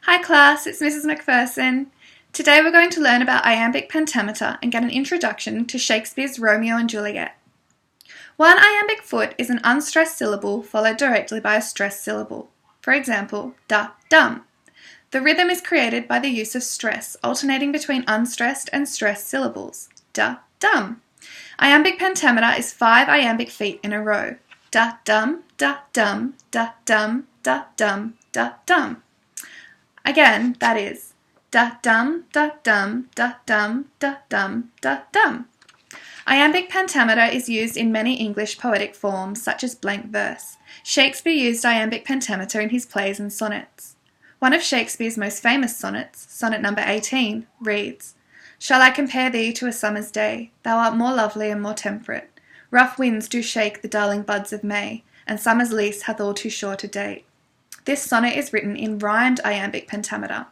Hi class, it's Mrs. McPherson. Today we're going to learn about iambic pentameter and get an introduction to Shakespeare's Romeo and Juliet. One iambic foot is an unstressed syllable followed directly by a stressed syllable. For example, da-dum. The rhythm is created by the use of stress, alternating between unstressed and stressed syllables. Da-dum. Iambic pentameter is 5 iambic feet in a row. Da-dum, da-dum, da-dum, da-dum, da-dum. Again, that is da-dum, da-dum, da-dum, da-dum, da-dum. Iambic pentameter is used in many English poetic forms, such as blank verse. Shakespeare used iambic pentameter in his plays and sonnets. One of Shakespeare's most famous sonnets, sonnet number 18, reads, "Shall I compare thee to a summer's day? Thou art more lovely and more temperate. Rough winds do shake the darling buds of May, and summer's lease hath all too short a date." This sonnet is written in rhymed iambic pentameter.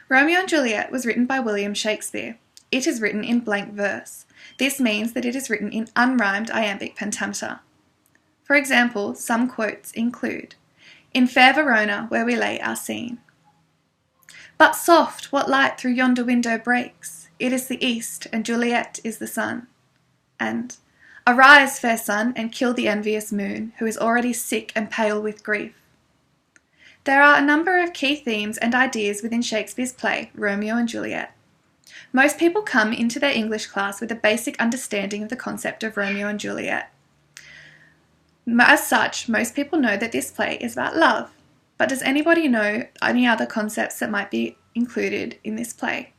Romeo and Juliet was written by William Shakespeare. It is written in blank verse. This means that it is written in unrhymed iambic pentameter. For example, some quotes include, "In fair Verona, where we lay our scene. But soft, what light through yonder window breaks? It is the east, and Juliet is the sun." And, "Arise, fair sun, and kill the envious moon, who is already sick and pale with grief." There are a number of key themes and ideas within Shakespeare's play, Romeo and Juliet. Most people come into their English class with a basic understanding of the concept of Romeo and Juliet. As such, most people know that this play is about love. But does anybody know any other concepts that might be included in this play?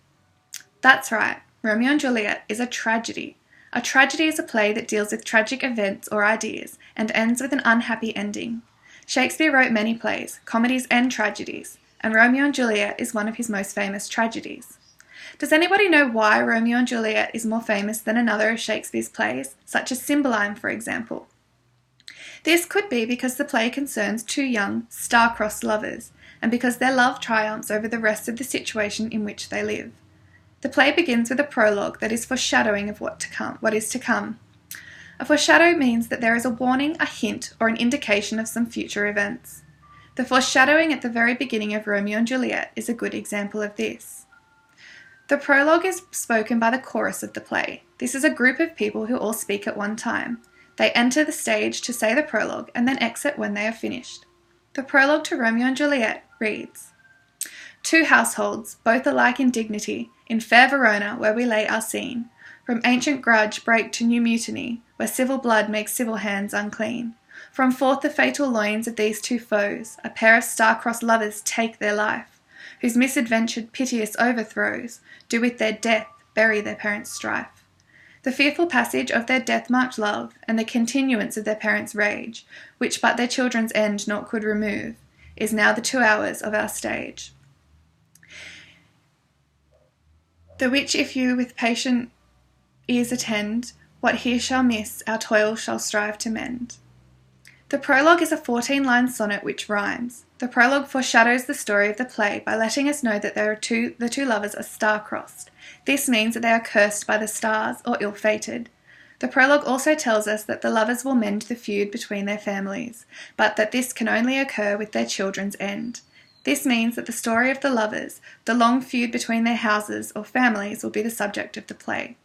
That's right, Romeo and Juliet is a tragedy. A tragedy is a play that deals with tragic events or ideas and ends with an unhappy ending. Shakespeare wrote many plays, comedies and tragedies, and Romeo and Juliet is one of his most famous tragedies. Does anybody know why Romeo and Juliet is more famous than another of Shakespeare's plays, such as Cymbeline, for example? This could be because the play concerns two young, star-crossed lovers, and because their love triumphs over the rest of the situation in which they live. The play begins with a prologue that is foreshadowing of what is to come. A foreshadow means that there is a warning, a hint, or an indication of some future events. The foreshadowing at the very beginning of Romeo and Juliet is a good example of this. The prologue is spoken by the chorus of the play. This is a group of people who all speak at one time. They enter the stage to say the prologue and then exit when they are finished. The prologue to Romeo and Juliet reads, "Two households, both alike in dignity, in fair Verona where we lay our scene, from ancient grudge break to new mutiny, where civil blood makes civil hands unclean. From forth the fatal loins of these two foes, a pair of star-crossed lovers take their life, whose misadventured piteous overthrows do with their death bury their parents' strife. The fearful passage of their death-marked love, and the continuance of their parents' rage, which but their children's end naught could remove, is now the 2 hours of our stage. The which if you with patient ears attend, what here shall miss, our toil shall strive to mend." The prologue is a 14-line sonnet which rhymes. The prologue foreshadows the story of the play by letting us know that the two lovers are star-crossed. This means that they are cursed by the stars or ill-fated. The prologue also tells us that the lovers will mend the feud between their families, but that this can only occur with their children's end. This means that the story of the lovers, the long feud between their houses or families, will be the subject of the play.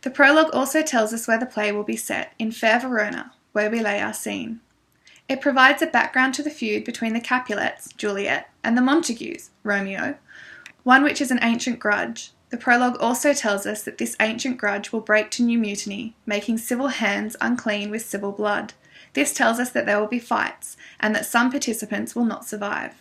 The prologue also tells us where the play will be set, in fair Verona, where we lay our scene. It provides a background to the feud between the Capulets, Juliet, and the Montagues, Romeo, one which is an ancient grudge. The prologue also tells us that this ancient grudge will break to new mutiny, making civil hands unclean with civil blood. This tells us that there will be fights, and that some participants will not survive.